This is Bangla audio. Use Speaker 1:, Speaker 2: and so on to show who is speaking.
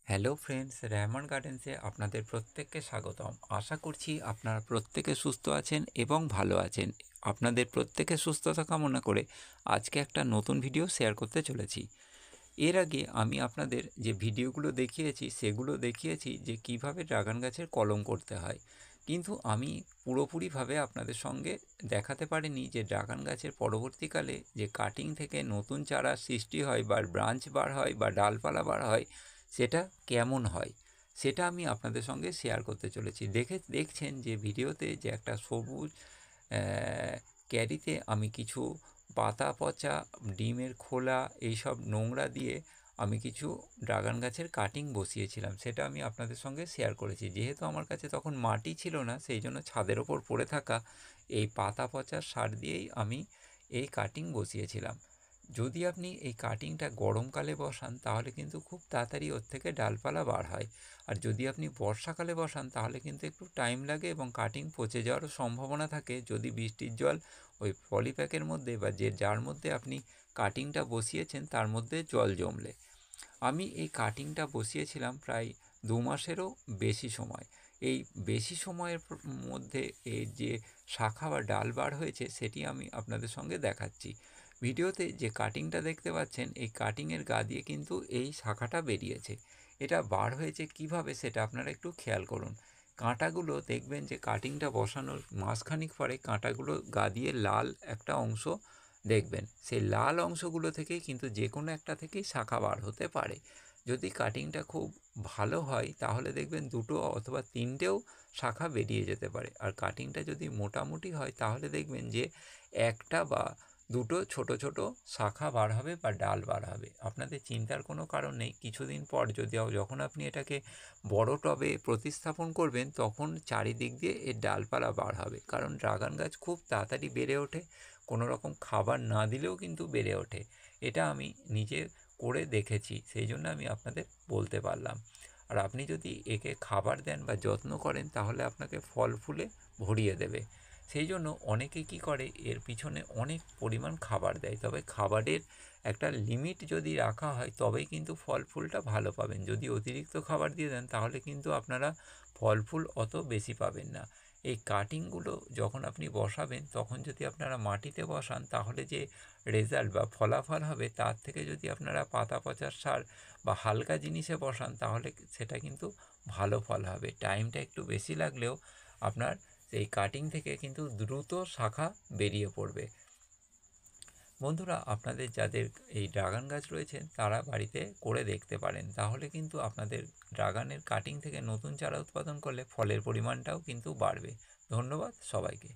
Speaker 1: হ্যালো ফ্রেন্ডস, রেহমান গার্ডেন্সে আপনাদের প্রত্যেককে স্বাগতম। আশা করছি আপনারা প্রত্যেকে সুস্থ আছেন এবং ভালো আছেন। আপনাদের প্রত্যেকের সুস্থতা কামনা করে আজকে একটা নতুন ভিডিও শেয়ার করতে চলেছি। এর আগে আমি আপনাদের যে ভিডিওগুলো দেখিয়েছি সেগুলো দেখিয়েছি যে কিভাবে ড্রাগন গাছের কলম করতে হয়, কিন্তু আমি পুরোপুরিভাবে আপনাদের সঙ্গে দেখাতে পারিনি যে ড্রাগন গাছের পরবর্তীকালে যে কাটিং থেকে নতুন চারা সৃষ্টি হয় বা ব্রাঞ্চ বার হয় বা ডালপালা বার হয় সেটা কেমন হয়, সেটা আমি আপনাদের সঙ্গে শেয়ার করতে চলেছি। দেখছেন যে ভিডিওতে যে একটা সবুজ ক্যারিতে আমি কিছু পাতা পচা, ডিমের খোলা, এইসব নোংরা দিয়ে আমি কিছু ড্রাগন গাছের কাটিং বসিয়েছিলাম, সেটা আমি আপনাদের সঙ্গে শেয়ার করেছি। যেহেতু আমার কাছে তখন মাটি ছিল না, সেই জন্য ছাদের ওপর পড়ে থাকা এই পাতা পচা সার দিয়েই আমি এই কাটিং বসিয়েছিলাম। যদি আপনি এই কাটিংটা গরমকালে বসান তাহলে কিন্তু খুব তাড়াতাড়ি ওর থেকে ডালপালা বার হয়, আর যদি আপনি বর্ষাকালে বসান তাহলে কিন্তু একটু টাইম লাগে এবং কাটিং পচে যাওয়ারও সম্ভাবনা থাকে, যদি বৃষ্টির জল ওই পলিপ্যাকের মধ্যে বা যার মধ্যে আপনি কাটিংটা বসিয়েছেন তার মধ্যে জল জমলে। আমি এই কাটিংটা বসিয়েছিলাম প্রায় 2 মাসেরও বেশি সময়। এই বেশি সময়ের মধ্যে এই যে শাখা বা ডাল বার হয়েছে সেটি আমি আপনাদের সঙ্গে দেখাচ্ছি। ভিডিওতে যে কাটিংটা দেখতে পাচ্ছেন, এই কাটিংয়ের গা দিয়ে কিন্তু এই শাখাটা বেরিয়েছে। এটা বার হয়েছে কিভাবে সেটা আপনারা একটু খেয়াল করুন। কাঁটাগুলো দেখবেন যে কাটিংটা বসানোর মাসখানিক পরে কাঁটাগুলো গা দিয়ে লাল একটা অংশ দেখবেন, সেই লাল অংশগুলো থেকেই কিন্তু যে কোনো একটা থেকেই শাখা বার হতে পারে। যদি কাটিংটা খুব ভালো হয় তাহলে দেখবেন 2টো অথবা 3টেও শাখা বেরিয়ে যেতে পারে, আর কাটিংটা যদি মোটামুটি হয় তাহলে দেখবেন যে একটা বা 2টো ছোট ছোট শাখা বার হবে বা ডাল বার হবে। আপনাদের চিন্তার কোনো কারণ নেই, কিছুদিন পর যখন আপনি এটাকে বড় টবে প্রতিস্থাপন করবেন তখন চারিদিক দিয়ে এর ডালপালা বার হবে, কারণ ড্রাগন গাছ খুব তাড়াতাড়ি বেড়ে ওঠে, কোনো রকম খাবার না দিলেও কিন্তু বেড়ে ওঠে। এটা আমি নিজে করে দেখেছি, সেই জন্য আমি আপনাদের বলতে পারলাম। আর আপনি যদি একে খাবার দেন বা যত্ন করেন তাহলে আপনাকে ফল ফুলে ভরিয়ে দেবে। সেই জন্য অনেকে কি করে, এর পিছনে অনেক পরিমাণ খাবার দেয়, তবে খাবারের একটা লিমিট যদি রাখা হয় তবেই কিন্তু ফল ফুলটা ভালো পাবেন। যদি অতিরিক্ত খাবার দিয়ে দেন তাহলে কিন্তু আপনারা ফল ফুল অত বেশি পাবেন না। এই কাটিংগুলো যখন আপনি বসাবেন তখন যদি আপনারা মাটিতে বসান তাহলে যে রেজাল্ট বা ফলাফল হবে তার থেকে যদি আপনারা পাতা পচার সার বা হালকা জিনিসে বসান তাহলে সেটা কিন্তু ভালো ফল হবে। টাইমটা একটু বেশি লাগলেও আপনার সেই কাটিং থেকে কিন্তু দ্রুত শাখা বেরিয়ে পড়বে। বন্ধুরা, আপনাদের যাদের এই ড্রাগন গাছ রয়েছে তারা বাড়িতে করে দেখতে পারেন, তাহলে কিন্তু আপনাদের ড্রাগনের কাটিং থেকে নতুন চারা উৎপাদন করলে ফলের পরিমাণটাও কিন্তু বাড়বে। ধন্যবাদ সবাইকে।